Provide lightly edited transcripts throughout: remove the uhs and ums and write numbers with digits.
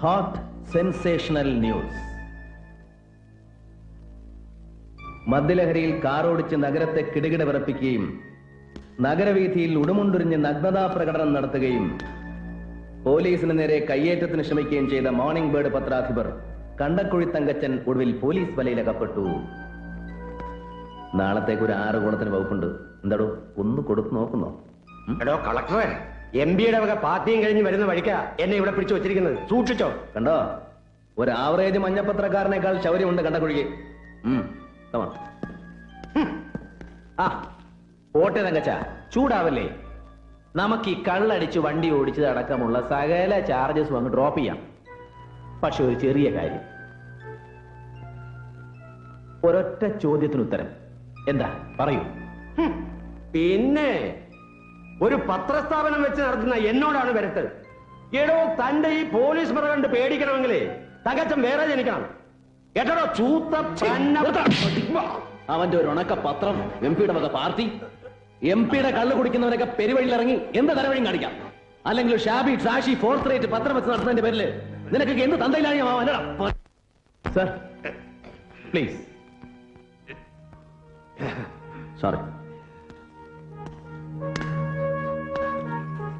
Hot sensational news. മദ്യലഹരിയിൽ കാറോടിച്ച് നഗരത്തെ കിടുകിട വിറപ്പിക്കുകയും നഗരവീഥിയിൽ ഉടുമുണ്ടുരിഞ്ഞ് നഗ്നതാ പ്രകടനം നടത്തുകയും പോലീസിന് നേരെ കയ്യേറ്റത്തിന് ശ്രമിക്കുകയും ചെയ്ത മോർണിംഗ് ബേർഡ് പത്രാധിപർ കണ്ടക്കുഴി തങ്കച്ചൻ ഒടുവിൽ പോലീസ് വലയിലകപ്പെട്ടു. നാളത്തേക്ക് ഒരു 6 ഗുണത്തിന് വകുപ്പുണ്ട്. എന്താടോ ഒന്ന് കൊടുത്തു നോക്കുന്നോ? എടോ കളക്ടറെ, എംപിയുടെ വക പാർട്ടിയും കഴിഞ്ഞ് വരുന്ന വഴിക്ക എന്നെ ഇവിടെ പിടിച്ചു വെച്ചിരിക്കുന്നത്. സൂക്ഷിച്ചോ. കണ്ടോ, ഒരു ആവറേജ് മഞ്ഞപ്പത്രക്കാരനേക്കാൾ ശൗര്യമുണ്ട് കണ്ടക്കുഴിക്ക്. ഓട്ടെ തങ്കച്ച, ചൂടാവല്ലേ. നമുക്ക് ഈ കള്ളടിച്ച് വണ്ടി ഓടിച്ചതടക്കമുള്ള സകല ചാർജസും അങ്ങ് ഡ്രോപ്പ് ചെയ്യാം. പക്ഷെ ഒരു ചെറിയ കാര്യം, ഒരൊറ്റ ചോദ്യത്തിന് ഉത്തരം. എന്താ പറയൂ. പിന്നെ ഒരു പത്രസ്ഥാപനം വെച്ച് നടത്തുന്ന എന്നോടാണ് വരട്ട്. എടോ, തന്റെ ഈ പോലീസ് മുറ കണ്ട് പേടിക്കണമെങ്കിലേ തകച്ചം വേറെ ജനിക്കണം. കേട്ടോ ചൂത്ത. അവന്റെ ഒരു ഉണക്ക പത്രം, എംപിയുടെ വക പാർട്ടി, എംപിയുടെ കള്ളു കുടിക്കുന്നവരൊക്കെ പെരുവഴിയിലിറങ്ങി എന്ത് തരവഴിയും കാണിക്കാം. അല്ലെങ്കിൽ ഷാബി ട്രാഷി ഫോർത്ത് റേറ്റ് പത്രം വെച്ച് നടത്തുന്നതിന്റെ പേരില് നിനക്കൊക്കെ എന്ത് തന്തയിലാണ്? Sir please. സോറി.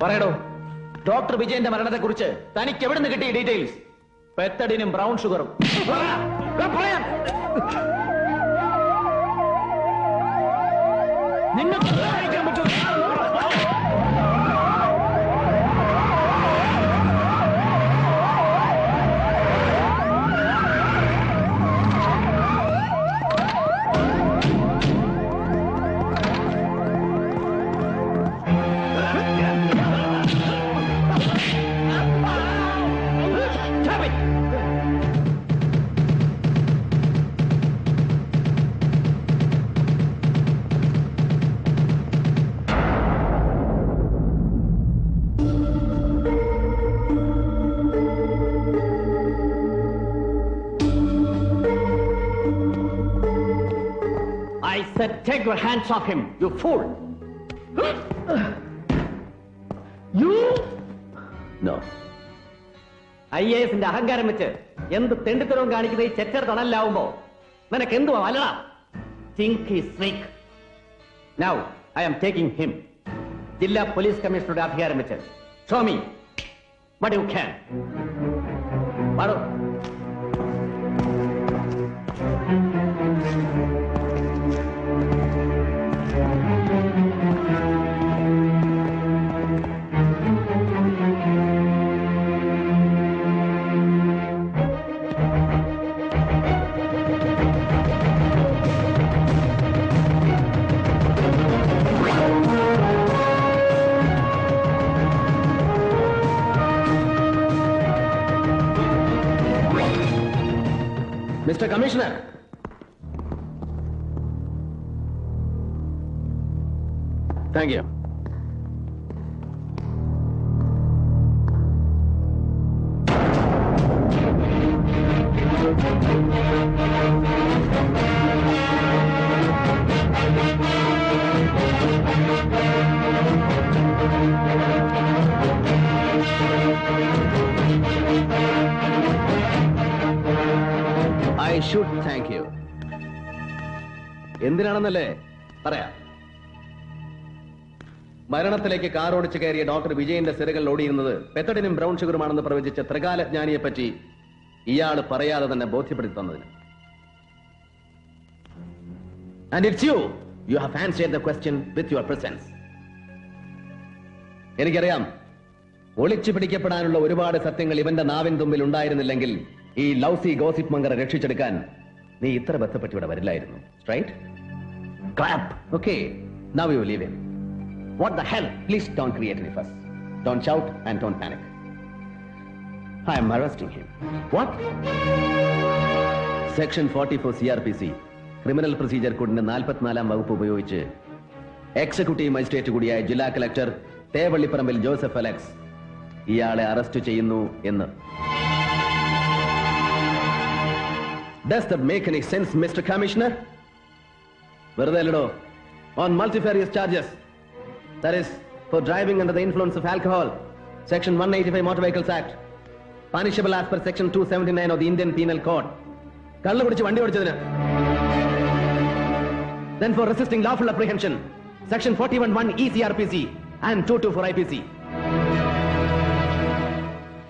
പറയടോ, ഡോക്ടർ വിജയന്റെ മരണത്തെ കുറിച്ച് തനിക്ക് എവിടെ നിന്ന് കിട്ടിയ ഡീറ്റെയിൽസ്? പെത്തഡിനും ബ്രൗൺ ഷുഗറും. നിങ്ങൾക്ക് പറ്റും. Take your hands off him, you fool! You? No. IAS-ന്റെ അഹങ്കാരം വെച്ച് എന്ത് തെണ്ടിത്തരവും കാണിക്കുന്ന ഈ ചെറ്റർ തണലാവുമ്പോ നിനക്ക് എന്തുവാ വല്ലടാ? Think he's weak. Now I am taking him. ജില്ലാ പോലീസ് കമ്മീഷണറുടെ അധികാരം വെച്ച് show me what you can. മാറോ. Mr. Commissioner. Thank you. I should thank you. എന്തിനാണെന്നല്ലേ പറയാം. മരണത്തിലേക്ക് കാർ ഓടിച്ചു കയറിയ ഡോക്ടർ വിജയന്റെ സിരകൾ ഓടിയിരുന്നത് പെത്തഡിനും ബ്രൗൺ ഷുഗറുമാണെന്ന് പ്രവചിച്ച ത്രികാലജ്ഞാനിയെ പറ്റി ഇയാൾ പറയാതെ തന്നെ ബോധ്യപ്പെടുത്തി തന്നതിന്. And it's you. You have answered the question with your presence. എനിക്കറിയാം, ഒളിച്ചു പിടിക്കപ്പെടാനുള്ള ഒരുപാട് സത്യങ്ങൾ ഇവന്റെ നാവിൻ തുമ്പിൽ ഉണ്ടായിരുന്നില്ലെങ്കിൽ ഈ ലൗസി ഗോസിപ്പ് മംഗറെ രക്ഷിച്ചെടുക്കാൻ നീ ഇത്ര ബന്ധപ്പെട്ട് ഇവിടെ വരില്ലായിരുന്നു. Right? Clap. Okay. Now you leave him. What the hell? Please don't create any fuss. Don't shout and don't panic. I am arresting him. What? Section 44 CRPC criminal procedure കോഡിന്റെ 44-ാം വകുപ്പ് ഉപയോഗിച്ച് executive magistrate കൂടിയായ ജില്ലാ collector തേവള്ളിപ്പറമ്പിൽ Joseph Alex ഇയാളെ arrest ചെയ്യുന്നു എന്ന്. Does that make any sense, Mr. Commissioner? വെറുതെ അല്ലടോ. On multifarious charges. That is for driving under the influence of alcohol. Section 185 Motor Vehicles Act. Punishable as per section 279 of the Indian penal code. കള്ളു കുടിച്ച് വണ്ടി ഓടിച്ചതിന്. Then for resisting lawful apprehension, section 41(1) ECRPC and 224 IPC.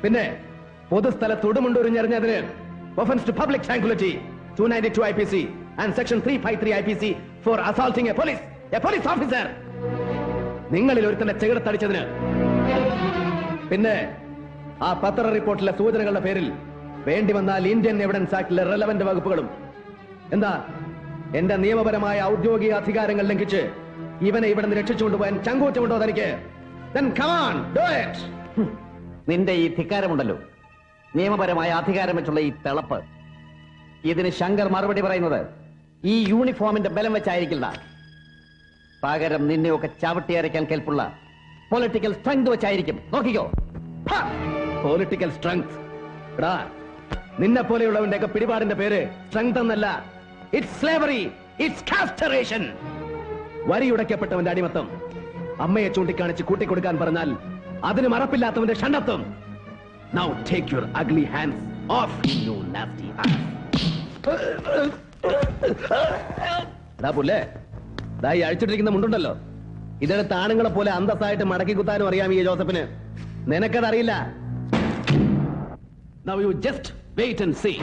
പിന്നെ പൊതുസ്ഥലത്ത് ഉടുമുണ്ടൊരിഞ്ഞെറിഞ്ഞതിന് offense to public tranquility 292 IPC and section 353 IPC for assaulting a police officer. നിങ്ങളിൽ ഒരുത്തന്റെ ചെകിടത്തടിച്ചതിന്. പിന്നെ ആ പത്ര റിപ്പോർട്ടിലെ സൂചനകളുടെ പേരിൽ വേണ്ടി വന്നാൽ ഇന്ത്യൻ എവിഡൻസ് ആക്ടിലെ റെലവന്റ് വകുപ്പുകളും. എന്താ എന്റെ നിയമപരമായ ഔദ്യോഗിക അധികാരങ്ങൾ ലംഘിച്ച് ഇവനെ ഇവിടെ നിന്ന് രക്ഷിച്ചുകൊണ്ടുപോകാൻ ചങ്കൂറ്റമുണ്ടോ തനിക്ക്? Then come on, do it. നിന്റെ ഈ ധിക്കാരമുണ്ടല്ലോ, നിയമപരമായ അധികാരം വെച്ചുള്ള ഈ തിളപ്പ്, ഇതിന് ശങ്കർ മറുപടി പറയുന്നത് ഈ യൂണിഫോമിന്റെ ബലം വെച്ചായിരിക്കില്ല. പകരം നിന്നെയൊക്കെ ചവിട്ടിയരയ്ക്കാൻ കേൾപ്പുള്ള പൊളിറ്റിക്കൽ സ്ട്രെങ്ത് വെച്ചായിരിക്കും. നോക്കിക്കോ. Political strength. നിന്നെ പോലെയുള്ളവന്റെ ഒക്കെ പിടിപാടിന്റെ പേര് സ്ട്രെങ്ത് എന്നല്ല. It's slavery, it's castration. വരിയുടയ്ക്കപ്പെട്ടവന്റെ അടിമത്തം. അമ്മയെ ചൂണ്ടിക്കാണിച്ച് കൂട്ടിക്കൊടുക്കാൻ പറഞ്ഞാൽ അതിന് മറപ്പില്ലാത്തവന്റെ ഷണ്ടത്വം. Now take your ugly hands off, you nasty ass. പുല്ലേ, ഈ അഴിച്ചിട്ടിരിക്കുന്ന മുണ്ടുണ്ടല്ലോ, ഇതെടുത്ത് ആണുങ്ങളെ പോലെ അന്തസ്സായിട്ട് മടക്കി കുത്താനും അറിയാം ഈ ജോസഫിന്. നിനക്കതറിയില്ല. Now you just wait and see.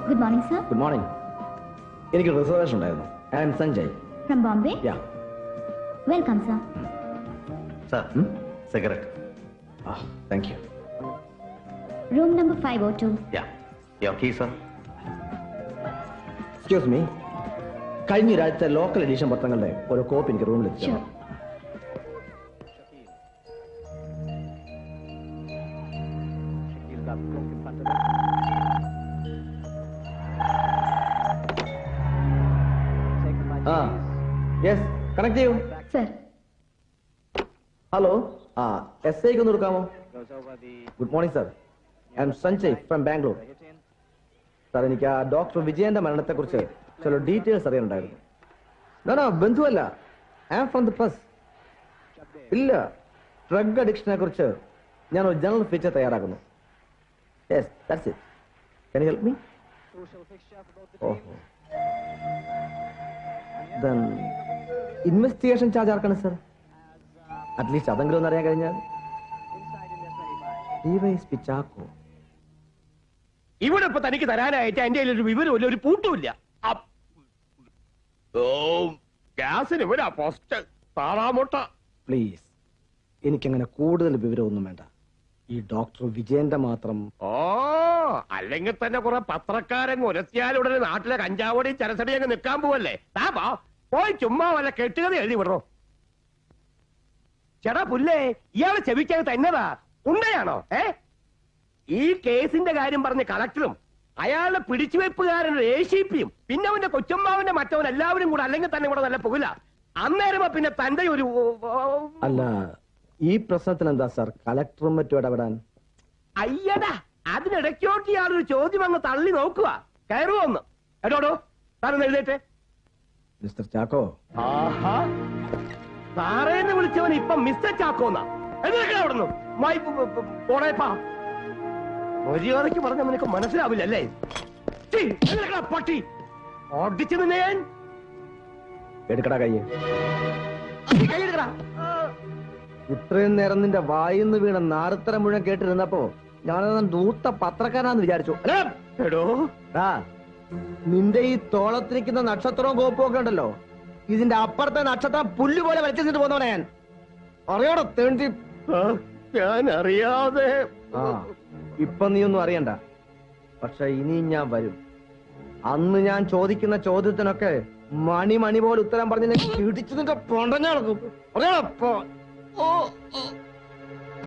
Good morning, sir. Good morning. എനിക്ക് റിസർവേഷൻ ഉണ്ടായിരുന്നു. I am Sanjay. From Bombay? Yeah. Welcome, sir. Sir, cigarette. Thank you. Room number 502. Yeah. Your key, sir. Excuse me. കഴിഞ്ഞ ഒരാഴ്ച local edition പത്രങ്ങളുടെ ഒരു copy എനിക്ക് റൂമിൽ എത്തിച്ചു. Sure. Yes, connect ചെയ്യൂ. Sir. Hello, എസ് ഐക്ക് ഒന്ന് കൊടുക്കാമോ? Good morning sir, I am Sanjay from Bangalore. Sir, എനിക്ക് ആ ഡോക്ടർ വിജയന്റെ മരണത്തെക്കുറിച്ച് ചില ഡീറ്റെയിൽസ് അറിയാനുണ്ടായിരുന്നു. നോ, ബന്ധുവല്ല, I am from the press. ഇല്ല, ഡ്രഗ് അഡിക്ഷനെ കുറിച്ച് ഞാൻ ഒരു ജനറൽ ഫീച്ചർ തയ്യാറാക്കുന്നു. Yes, that's it. Can you help me? ഓഹോ, then ഇൻവെസ്റ്റിഗേഷൻ ചാർജ് ആർക്കാണ് സർ? അറ്റ്ലീസ്റ്റ് അതെങ്കിലും ഒന്ന് അറിയാൻ കഴിഞ്ഞാൽ. ചാക്കോ ഇവിടെ ഇപ്പൊ തനിക്ക് തരാനായിട്ട് എന്റെ ഒരു വിവരമില്ല, ഒരു പൂട്ടുമില്ല. ഗ്യാസിന് ഇവരാ പോസ്റ്റ് താറാമുട്ട. പ്ലീസ്, എനിക്കങ്ങനെ കൂടുതൽ വിവരമൊന്നും വേണ്ട. ഈ ഡോക്ടർ വിജയന്റെ മാത്രം. അല്ലെങ്കിൽ തന്നെ കുറെ പത്രക്കാരൻ ഉരത്തിയാലുടനെ നാട്ടിലെ കഞ്ചാവോടെയും ചരസടിയും അങ്ങ് നിൽക്കാൻ പോവല്ലേ. താ പോയി ചുമ്മാ വല്ല കെട്ടുകഥ എഴുതി വിടറോ. ചേട്ടാ പുല്ലേ, ഇയാളെ ചെവിക്കാൻ തന്നതാ ഉണ്ടയാണോ? ഈ കേസിന്റെ കാര്യം പറഞ്ഞ കളക്ടറും അയാളുടെ പിടിച്ചുവെപ്പുകാരൻ ACP-യും പിന്നെ അവന്റെ കൊച്ചുമ്മാവന്റെ മറ്റവൻ എല്ലാവരും കൂടെ അല്ലെങ്കിൽ തന്നെ കൂടെ നല്ല പുകല. അന്നേരം പിന്നെ തന്റെ ഒരു അല്ല, ഈ പ്രശ്നത്തിൽ എന്താ സാർ കളക്ടറും മറ്റും ഇടപെടാൻ? അയ്യടാ, അതിനിടയ്ക്കോട്ട് ഇയാളൊരു ചോദ്യം അങ്ങ് തള്ളി നോക്കുക. കയറുവോന്ന് എടോടോ, താനൊന്ന് എഴുതേറ്റെ. മിസ്റ്റർ ചാക്കോ. ആഹാ, സാറേന്ന് വിളിച്ചവൻ ഇപ്പൊ മിസ്റ്റർ ചാക്കോന്നാ. അവിടുന്ന് പോണേപ്പാ. മര്യാദയ്ക്ക് പറഞ്ഞ നിനക്ക് മനസ്സിലാവില്ല അല്ലേ? പട്ടി ഓടിച്ചു നിന്നെ ഞാൻ. എടുക്കടാ കയ്യ്. കൈയെടുക്കടാ. ഇത്രയും നേരം നിന്റെ വായിന്ന് വീണ നാരത്തരം മുഴുവൻ കേട്ടിരുന്നപ്പോ ഞാനത് ദൂത്ത പത്രക്കാരാന്ന് വിചാരിച്ചു. എടോ, നിന്റെ ഈ തോളത്തിരിക്കുന്ന നക്ഷത്രവും കോപ്പും ഒക്കെ ഉണ്ടല്ലോ, ഇതിന്റെ അപ്പുറത്തെ നക്ഷത്രം പുല്ല് പോലെ വലിച്ചിട്ട് പോന്നവനെ ഞാൻ. അറിയാടോ തേണ്ടി. ഞാൻ അറിയാതെ. ഇപ്പൊ നീ ഒന്നും അറിയണ്ട, പക്ഷെ ഇനി ഞാൻ വരും. അന്ന് ഞാൻ ചോദിക്കുന്ന ചോദ്യത്തിനൊക്കെ മണി പോലെ ഉത്തരം പറഞ്ഞ ഇടിച്ചു നിന്റെ പൊണ്ടഞ്ഞ നടക്കും. അറിയാടോ.